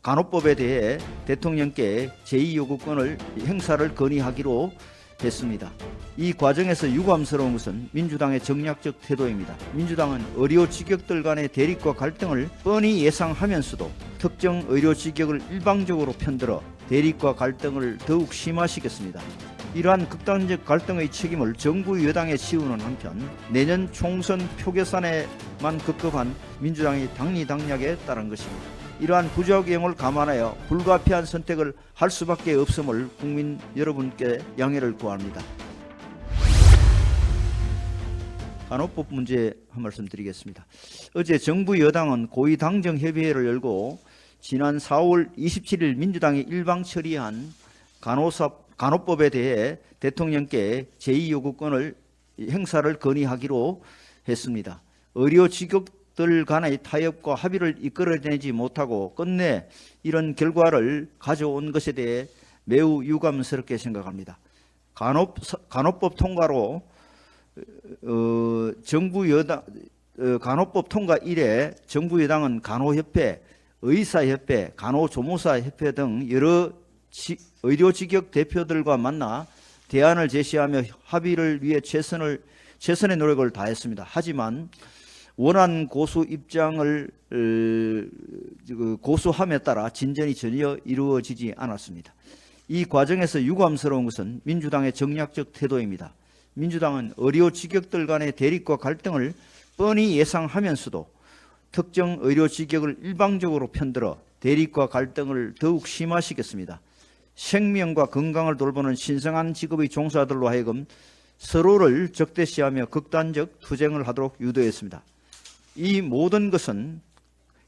간호법에 대해 대통령께 제2요구권을 행사를 건의하기로 했습니다. 이 과정에서 유감스러운 것은 민주당의 정략적 태도입니다. 민주당은 의료 직역들 간의 대립과 갈등을 뻔히 예상하면서도 특정 의료 직역을 일방적으로 편들어 대립과 갈등을 더욱 심화시켰습니다. 이러한 극단적 갈등의 책임을 정부 여당에 씌우는 한편 내년 총선 표결산에만 급급한 민주당이 당리당략에 따른 것입니다. 이러한 부작용을 감안하여 불가피한 선택을 할 수밖에 없음을 국민 여러분께 양해를 구합니다. 간호법 문제 한 말씀 드리겠습니다. 어제 정부 여당은 고위당정협의회를 열고 지난 4월 27일 민주당이 일방 처리한 간호법에 대해 대통령께 제2요구권을 행사를 건의하기로 했습니다. 의료 직역들 간의 타협과 합의를 이끌어내지 못하고 끝내 이런 결과를 가져온 것에 대해 매우 유감스럽게 생각합니다. 간호법 통과로 정부 여당 간호법 통과 이래 정부 여당은 간호협회, 의사협회, 간호조무사협회 등 여러 의료 직역 대표들과 만나 대안을 제시하며 합의를 위해 최선의 노력을 다했습니다. 하지만 원안 고수 입장을 고수함에 따라 진전이 전혀 이루어지지 않았습니다. 이 과정에서 유감스러운 것은 민주당의 정략적 태도입니다. 민주당은 의료 직역들 간의 대립과 갈등을 뻔히 예상하면서도 특정 의료 직역을 일방적으로 편들어 대립과 갈등을 더욱 심화시켰습니다. 생명과 건강을 돌보는 신성한 직업의 종사들로 하여금 서로를 적대시하며 극단적 투쟁을 하도록 유도했습니다. 이 모든 것은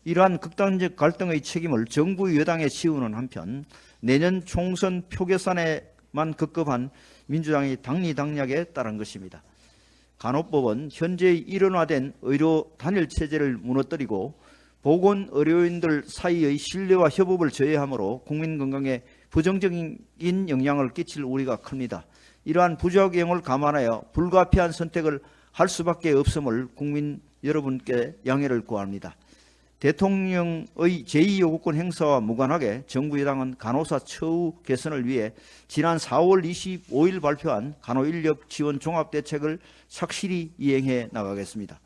이러한 극단적 갈등의 책임을 정부 여당에 씌우는 한편 내년 총선 표결산에만 급급한 민주당이 당리당략에 따른 것입니다. 간호법은 현재 일원화된 의료 단일 체제를 무너뜨리고 보건 의료인들 사이의 신뢰와 협업을 저해하므로 국민 건강에 부정적인 영향을 끼칠 우려가 큽니다. 이러한 부작용을 감안하여 불가피한 선택을 할 수밖에 없음을 국민 여러분께 양해를 구합니다. 대통령의 제2요구권 행사와 무관하게 정부 여당은 간호사 처우 개선을 위해 지난 4월 25일 발표한 간호인력 지원 종합대책을 착실히 이행해 나가겠습니다.